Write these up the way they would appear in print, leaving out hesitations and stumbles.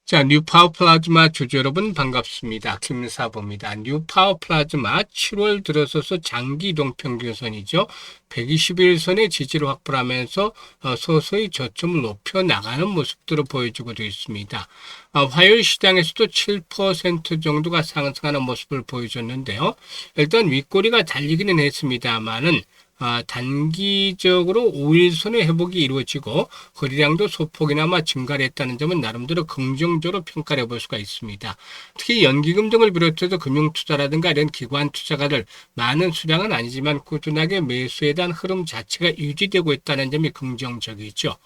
자, 뉴파워 플라즈마 주주 여러분 반갑습니다. 김사부입니다. 뉴파워 플라즈마 7월 들어서서 장기 이동 평균선이죠. 121선의 지지를 확보하면서 서서히 저점을 높여 나가는 모습들을 보여주고 있습니다. 화요일 시장에서도 7% 정도가 상승하는 모습을 보여줬는데요. 일단 윗꼬리가 달리기는 했습니다만은 단기적으로 5일선의 회복이 이루어지고 거래량도 소폭이나마 증가를 했다는 점은 나름대로 긍정적으로 평가를 해볼 수가 있습니다. 특히 연기금 등을 비롯해서 금융투자라든가 이런 기관 투자가들 많은 수량은 아니지만 꾸준하게 매수에 대한 흐름 자체가 유지되고 있다는 점이 긍정적이죠.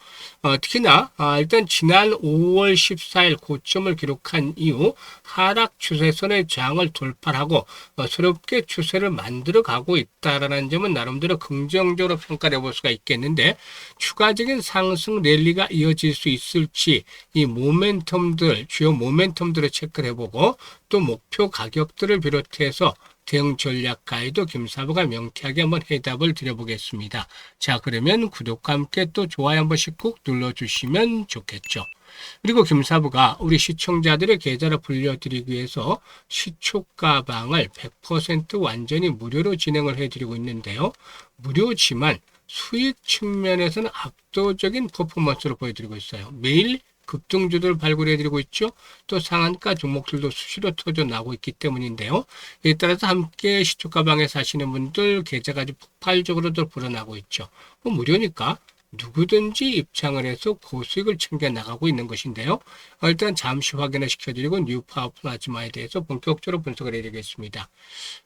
특히나 일단 지난 5월 14일 고점을 기록한 이후 하락 추세선의 저항을 돌파하고 새롭게 추세를 만들어 가고 있다는 점은 나름대로 긍정적으로 평가를 해볼 수가 있겠는데, 추가적인 상승 랠리가 이어질 수 있을지 이 모멘텀들, 주요 모멘텀들을 체크를 해보고 또 목표 가격들을 비롯해서 대응 전략 가이드 김사부가 명쾌하게 한번 해답을 드려보겠습니다. 자, 그러면 구독과 함께 또 좋아요 한 번씩 꼭 눌러주시면 좋겠죠. 그리고 김사부가 우리 시청자들의 계좌를 불려드리기 위해서 시초가방을 100% 완전히 무료로 진행을 해드리고 있는데요. 무료지만 수익 측면에서는 압도적인 퍼포먼스를 보여드리고 있어요. 매일 급등주들 발굴해드리고 있죠. 또 상한가 종목들도 수시로 터져 나오고 있기 때문인데요. 이에 따라서 함께 시초가방에 사시는 분들 계좌가 아주 폭발적으로도 불어나고 있죠. 무료니까 누구든지 입장을 해서 고수익을 챙겨 나가고 있는 것인데요. 일단 잠시 확인을 시켜드리고 뉴파워 플라즈마에 대해서 본격적으로 분석을 해드리겠습니다.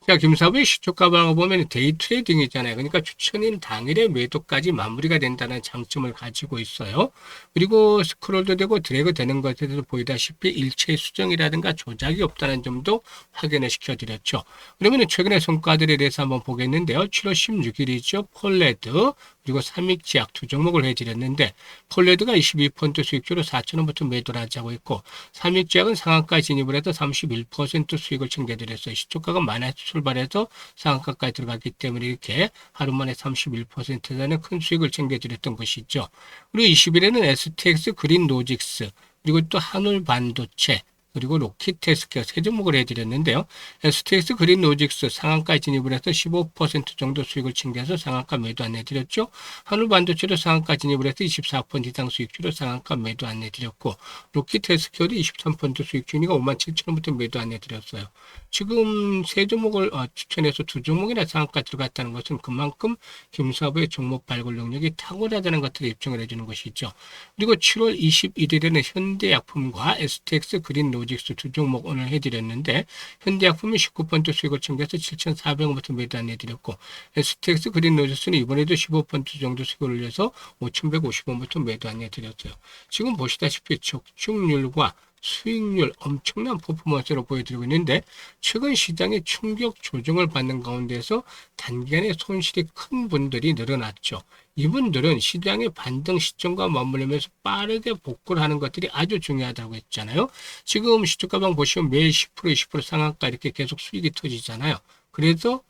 자, 김사부의 시초가방을 보면 데이 트레이딩이잖아요. 그러니까 추천인 당일에 매도까지 마무리가 된다는 장점을 가지고 있어요. 그리고 스크롤도 되고 드래그 되는 것에 대해서 보이다시피 일체 수정이라든가 조작이 없다는 점도 확인을 시켜드렸죠. 그러면 최근의 성과들에 대해서 한번 보겠는데요. 7월 16일이죠. 폴레드 그리고 삼익지약 두 종목을 해드렸는데, 폴레드가 22% 수익주로 4,000원부터 매도를 하자고 했고, 삼익지약은 상한가에 진입을 해서 31% 수익을 챙겨드렸어요. 시초가가 많아서 출발해서 상한가까지 들어갔기 때문에 이렇게 하루 만에 31%라는 큰 수익을 챙겨드렸던 것이죠. 그리고 20일에는 STX 그린 로직스, 그리고 또 한울 반도체, 그리고 로키테스케어 세 종목을 해드렸는데요. STX 그린 로직스 상한가에 진입을 해서 15% 정도 수익을 챙겨서 상한가 매도 안내드렸죠. 한울 반도체도 상한가 진입을 해서 24% 이상 수익주로 상한가 매도 안내드렸고, 로키테스케어도 23% 수익주니까 57,000원부터 매도 안내드렸어요. 지금 세 종목을 추천해서 두 종목이나 상한가 들어갔다는 것은 그만큼 김사부의 종목 발굴 능력이 탁월하다는 것들을 입증을 해주는 것이죠. 그리고 7월 21일에는 현대약품과 STX 그린 로직스 두 종목 오늘 해드렸는데, 현대약품이 19% 수익을 챙겨서 7,400원부터 매도 안내드렸고, STX 그린 로직스는 이번에도 15% 정도 수익을 올려서 5,150원부터 매도 안내드렸어요. 지금 보시다시피 적중률과 수익률 엄청난 퍼포먼스로 보여드리고 있는데, 최근 시장에 충격 조정을 받는 가운데서 단기간에 손실이 큰 분들이 늘어났죠. 이분들은 시장의 반등 시점과 맞물리면서 빠르게 복구를 하는 것들이 아주 중요하다고 했잖아요. 지금 시초가방 보시면 매일 10% 20% 상한가 이렇게 계속 수익이 터지잖아요. 그래서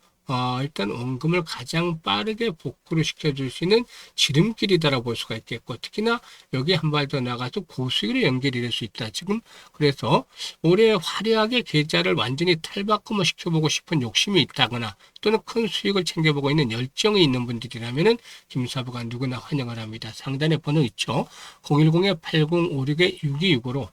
일단 원금을 가장 빠르게 복구를 시켜줄 수 있는 지름길이다라고 볼 수가 있겠고, 특히나 여기 한 발 더 나가서 고수익으로 연결이 될 수 있다. 지금 그래서 올해 화려하게 계좌를 완전히 탈바꿈을 시켜보고 싶은 욕심이 있다거나 또는 큰 수익을 챙겨보고 있는 열정이 있는 분들이라면은 김사부가 누구나 환영을 합니다. 상단에 번호 있죠. 010-8056-6265로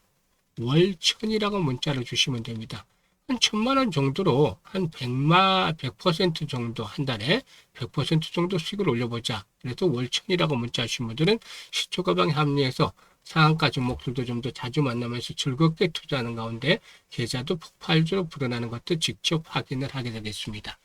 월천이라고 문자를 주시면 됩니다. 한 1,000만 원 정도로 한 100% 정도 한 달에 100% 정도 수익을 올려보자. 그래서 월천이라고 문자 주신 분들은 시초가방에 합류해서 상한가 종목들도 좀 더 자주 만나면서 즐겁게 투자하는 가운데 계좌도 폭발적으로 불어나는 것도 직접 확인을 하게 되겠습니다.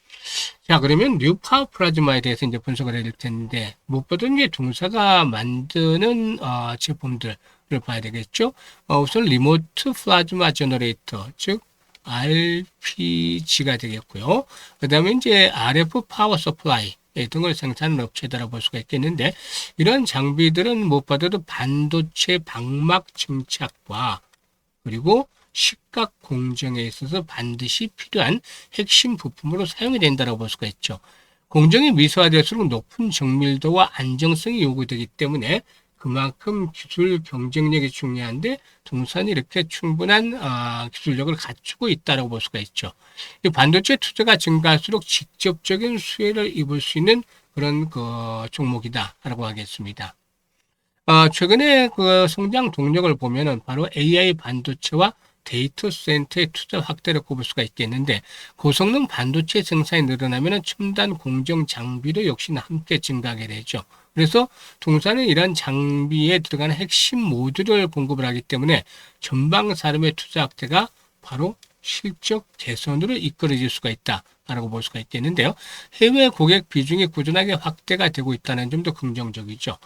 자, 그러면 뉴파워 플라즈마에 대해서 이제 분석을 해야 될 텐데, 무엇보다 이제 동사가 만드는 제품들을 봐야 되겠죠. 우선 리모트 플라즈마 제너레이터, 즉 RPG가 되겠고요. 그 다음에 이제 RF 파워 서플라이 등을 생산하는 업체다라고 볼 수가 있겠는데, 이런 장비들은 무엇보다도 반도체 방막 증착과 그리고 시각 공정에 있어서 반드시 필요한 핵심 부품으로 사용이 된다고 볼 수가 있죠. 공정이 미소화될수록 높은 정밀도와 안정성이 요구되기 때문에 그만큼 기술 경쟁력이 중요한데 동산이 이렇게 충분한 기술력을 갖추고 있다고 볼 수가 있죠. 이 반도체 투자가 증가할수록 직접적인 수혜를 입을 수 있는 그런 그 종목이다라고 하겠습니다. 최근에 그 성장 동력을 보면은 바로 AI 반도체와 데이터 센터의 투자 확대를 꼽을 수가 있겠는데 고성능 반도체 생산이 늘어나면은 첨단 공정 장비도 역시나 함께 증가하게 되죠. 그래서 동사는 이런 장비에 들어가는 핵심 모듈을 공급을 하기 때문에 전방 산업의 투자 확대가 바로 실적 개선으로 이끌어질 수가 있다라고 볼 수가 있겠는데요. 해외 고객 비중이 꾸준하게 확대가 되고 있다는 점도 긍정적이죠.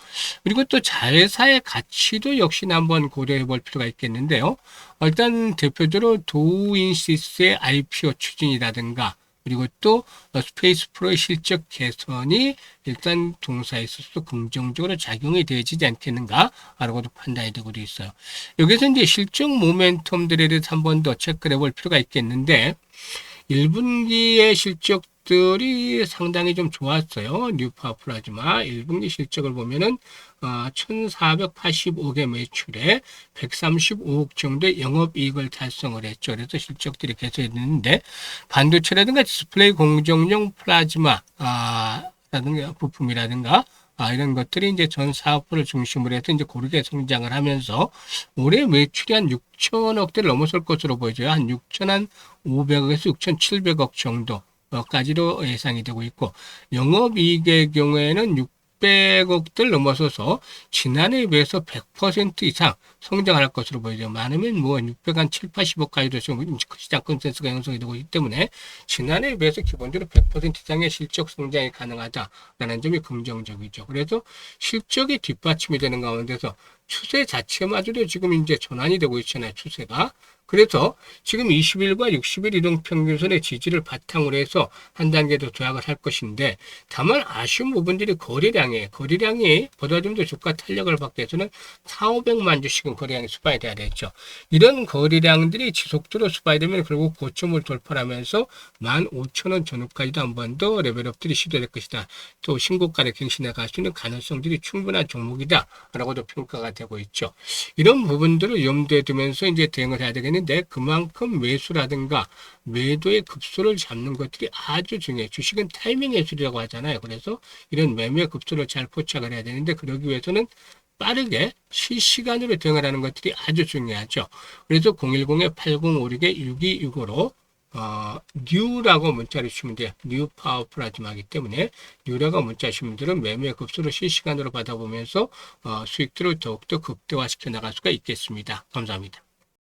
그리고 또 자회사의 가치도 역시나 한번 고려해 볼 필요가 있겠는데요. 일단 대표적으로 도우인시스의 IPO 추진이라든가 그리고 또 스페이스 프로의 실적 개선이 일단 동사에 있어서 긍정적으로 작용이 되어지지 않겠는가라고도 판단이 되고 있어요. 여기서 이제 실적 모멘텀들에 대해서 한 번 더 체크를 해볼 필요가 있겠는데 1분기의 실적들이 상당히 좀 좋았어요. 뉴파 플라즈마 1분기 실적을 보면은 1,485개 매출에 135억 정도의 영업이익을 달성을 했죠. 그래서 실적들이 개선됐는데 반도체라든가 디스플레이 공정용 플라즈마 라든가 부품이라든가 이런 것들이 이제 전 사업부를 중심으로 해서 이제 고르게 성장을 하면서 올해 매출이 한 6천억대를 넘어설 것으로 보여져요. 한 6,500억에서 6,700억 정도까지로 예상이 되고 있고 영업이익의 경우에는 600억대를 넘어서서 지난해에 비해서 100% 이상 성장할 것으로 보이죠. 많으면 뭐 600한 7, 80억까지도 지금 시장 컨센서스가 형성이 되고 있기 때문에 지난해에 비해서 기본적으로 100% 이상의 실적 성장이 가능하다라는 점이 긍정적이죠. 그래서 실적이 뒷받침이 되는 가운데서 추세 자체마저도 지금 이제 전환이 되고 있잖아요. 추세가. 그래서 지금 20일과 60일 이동평균선의 지지를 바탕으로 해서 한 단계 더 도약을 할 것인데 다만 아쉬운 부분들이 거래량이 보다 좀 더 주가 탄력을 받기 위해서는 4,500만 주씩은 거래량이 수반이 돼야 되죠. 이런 거래량들이 지속적으로 수반이 되면 결국 고점을 돌파하면서 15,000원 전후까지도 한 번 더 레벨업들이 시도될 것이다. 또 신고가를 갱신해 갈 수 있는 가능성들이 충분한 종목이다라고도 평가가 되고 있죠. 이런 부분들을 염두에 두면서 이제 대응을 해야 되겠는데 그만큼 매수라든가 매도의 급소를 잡는 것들이 아주 중요해요. 주식은 타이밍 예술이라고 하잖아요. 그래서 이런 매매 급소를 잘 포착을 해야 되는데 그러기 위해서는 빠르게 실시간으로 대응을 하는 것들이 아주 중요하죠. 그래서 010-8056-6265로 뉴라고 문자를 주시면 돼요. 뉴 파워 플라즈마이기 때문에 뉴라고 문자 주시면 분들은 매매 급수를 실시간으로 받아보면서 수익들을 더욱더 극대화시켜 나갈 수가 있겠습니다. 감사합니다.